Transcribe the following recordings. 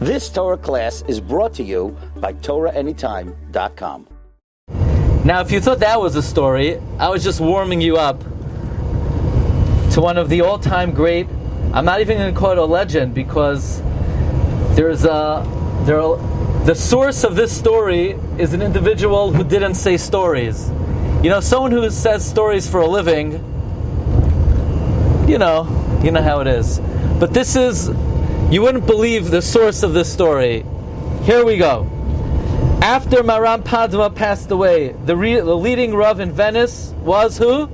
This Torah class is brought to you by TorahAnytime.com. Now, if you thought that was a story, I was just warming you up to one of the all-time great. I'm not even going to call it a legend because the source of this story is an individual who didn't say stories. You know, someone who says stories for a living. You know how it is. But this is, you wouldn't believe the source of this story. Here we go. After Maram Padua passed away, the leading Rav in Venice was who?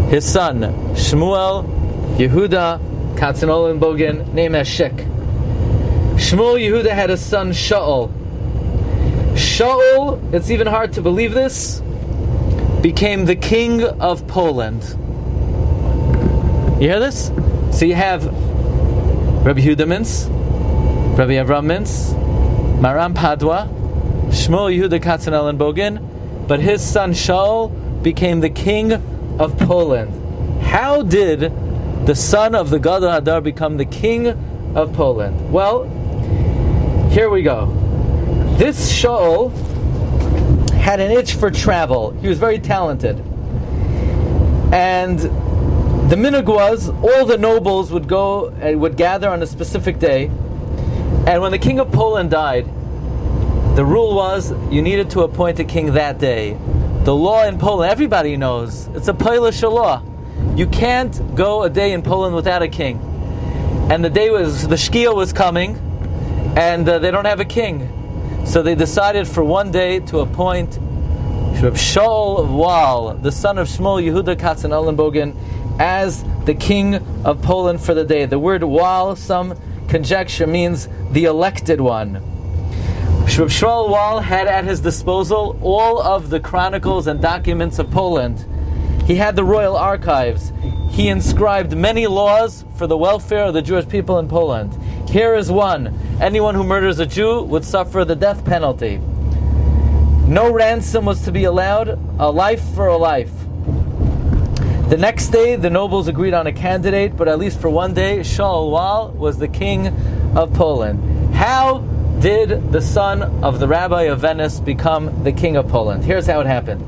His son, Shmuel Yehuda Katzenollenbogen, named as Shik. Shmuel Yehuda had a son, Shaul. Shaul, it's even hard to believe this, became the king of Poland. You hear this? So you have Rabbi Yehuda Mintz, Rabbi Avram Mintz, Maram Padua, Shmuel Yehuda Katzenollenbogen, but his son Shaul became the king of Poland. How did the son of the Gadol Hadar become the king of Poland? Well, here we go. This Shaul had an itch for travel. He was very talented. And the minhag was, all the nobles would go and would gather on a specific day. And when the king of Poland died, the rule was you needed to appoint a king that day. The law in Poland, everybody knows, it's a Polish law. You can't go a day in Poland without a king. And the Shkia was coming, and they don't have a king. So they decided for one day to appoint Shaul of Wahl, the son of Shmuel Yehuda Katzenollenbogen, as the king of Poland for the day. The word Wahl, some conjecture, means the elected one. Shaul Wahl had at his disposal all of the chronicles and documents of Poland. He had the royal archives. He inscribed many laws for the welfare of the Jewish people in Poland. Here is one. Anyone who murders a Jew would suffer the death penalty. No ransom was to be allowed, a life for a life. The next day, the nobles agreed on a candidate, but at least for one day, Shaul Wahl was the king of Poland. How did the son of the rabbi of Venice become the king of Poland? Here's how it happened.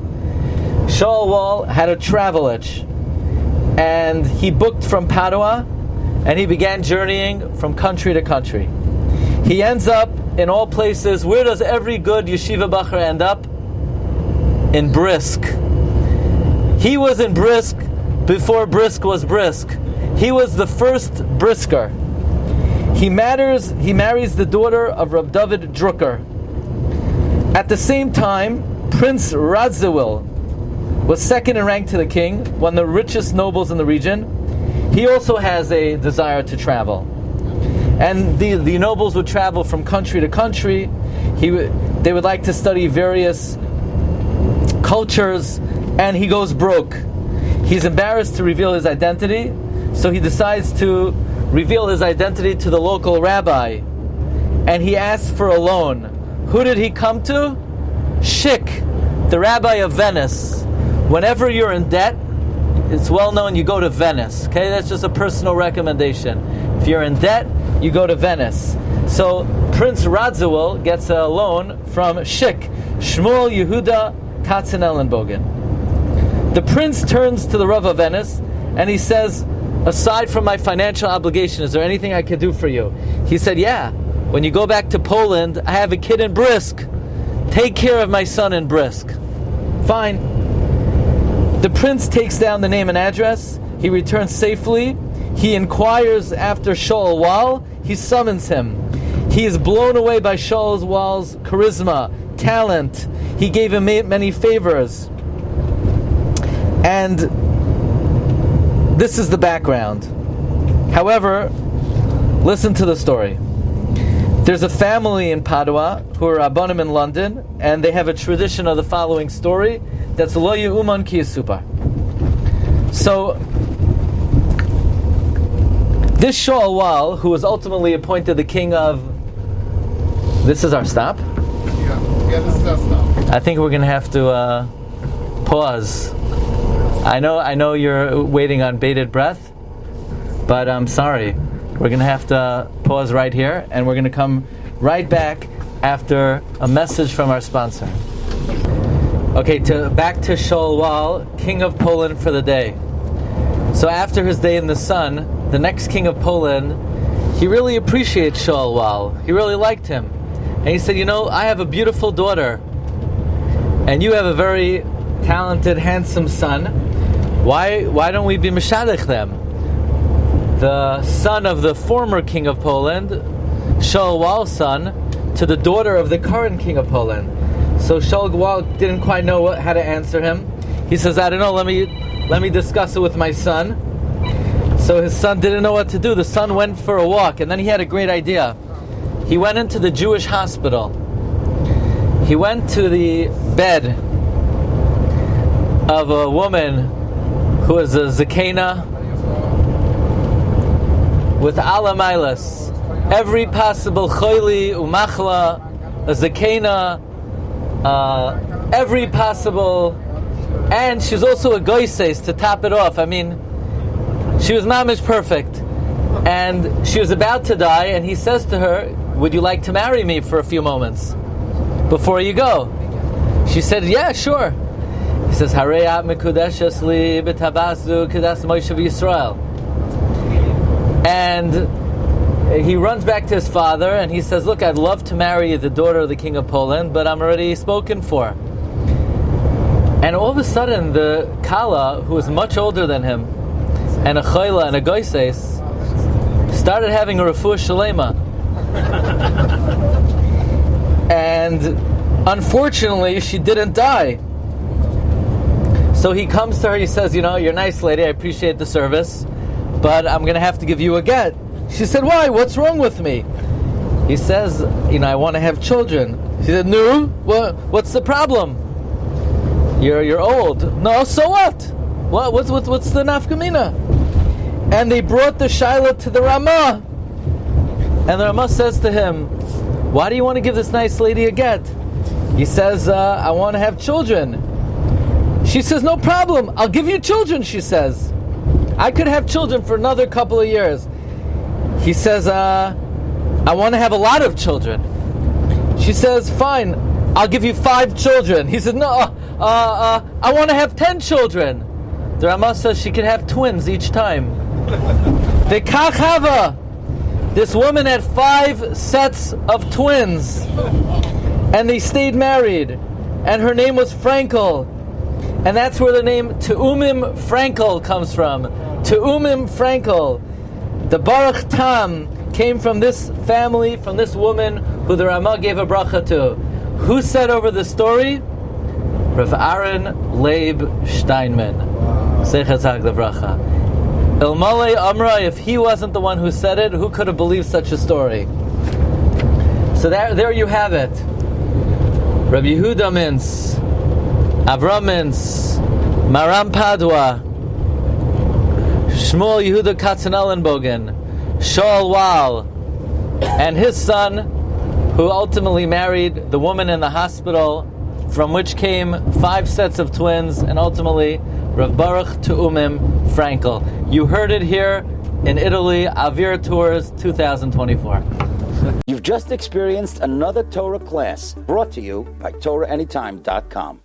Shaul Wahl had a travel itch, and he booked from Padua, and he began journeying from country to country. He ends up in all places. Where does every good yeshiva bacher end up? In Brisk. He was in Brisk before Brisk was Brisk. He was the first Brisker. He marries the daughter of Rab David Drucker. At the same time, Prince Radziwill was second in rank to the king, one of the richest nobles in the region. He also has a desire to travel. And the nobles would travel from country to country. They would like to study various cultures, and he goes broke. He's embarrassed to reveal his identity, so he decides to reveal his identity to the local rabbi, and he asks for a loan. Who did he come to? Shik, the rabbi of Venice. Whenever you're in debt, it's well known you go to Venice. Okay, that's just a personal recommendation. If you're in debt, you go to Venice. So Prince Radziwill gets a loan from Shik, Shmuel Yehuda Katzenollenbogen. The prince turns to the Rav of Venice and he says, aside from my financial obligation, is there anything I could do for you? He said, yeah, when you go back to Poland, I have a kid in Brisk. Take care of my son in Brisk. Fine. The prince takes down the name and address. He returns safely. He inquires after Shaul Wahl. He summons him. He is blown away by Shaul Wahl's charisma, talent. He gave him many favors. And this is the background. However, listen to the story. There's a family in Padua who are Rabbanim in London, and they have a tradition of the following story that's Lo Ye'uman Ki Yisupar. So, this Shaul Wahl, who was ultimately appointed the king of... This is our stop? Yeah, this is our stop. I think we're going to have to pause. I know you're waiting on bated breath, but I'm sorry. We're going to have to pause right here, and we're going to come right back after a message from our sponsor. Okay, back to Shaul Wahl, king of Poland for the day. So after his day in the sun, the next king of Poland, he really appreciates Shaul Wahl. He really liked him. And he said, I have a beautiful daughter, and you have a very talented, handsome son. Why don't we be meshadech them? The son of the former king of Poland, Shaul Wahl's son, to the daughter of the current king of Poland. So Shaul Wahl didn't quite know how to answer him. He says, I don't know, let me discuss it with my son. So his son didn't know what to do. The son went for a walk, and then he had a great idea. He went into the Jewish hospital. He went to the bed of a woman who was a zakena with alamailas, every possible choili umachla, a zakena, every possible, and she's also a goises to top it off. I mean, she was mamish perfect, and she was about to die, and he says to her, would you like to marry me for a few moments before you go? She said, yeah, sure. He says, Hareyat mekudeshes li b'tabasu kedas Moshe v'Yisrael. And he runs back to his father and he says, look, I'd love to marry the daughter of the king of Poland, but I'm already spoken for. And all of a sudden, the Kala, who was much older than him, and a Chayla and a Goises, started having a refuah shalema. And unfortunately, she didn't die. So he comes to her, he says, you're a nice lady, I appreciate the service, but I'm going to have to give you a get. She said, why? What's wrong with me? He says, I want to have children. She said, no, what's the problem? You're old. No, so what? What's the nafkamina? And they brought the Shaila to the Ramah. And the Ramah says to him, why do you want to give this nice lady a get? He says, I want to have children. She says, no problem, I'll give you children, she says. I could have children for another couple of years. He says, I want to have a lot of children. She says, fine, I'll give you 5 children. He says, no, I want to have 10 children. The Ramah says she could have twins each time. The Kachava, this woman had 5 sets of twins, and they stayed married, and her name was Frankel. And that's where the name Te'umim Frankel comes from. Te'umim Frankel. The Baruch Tam came from this family, from this woman who the Ramah gave a bracha to. Who said over the story? Rav Aaron Leib Steinman. Zeichat Zag the bracha. Ilmale Amra, if he wasn't the one who said it, who could have believed such a story? So there you have it. Rabbi Yehuda Mintz, Avram Mintz, Maram Padua, Shmuel Yehuda Katzenellenbogen, Shaul Wahl, and his son, who ultimately married the woman in the hospital, from which came 5 sets of twins, and ultimately Rav Baruch Te'umim Frankel. You heard it here in Italy, Avir Tours 2024. You've just experienced another Torah class brought to you by TorahAnytime.com.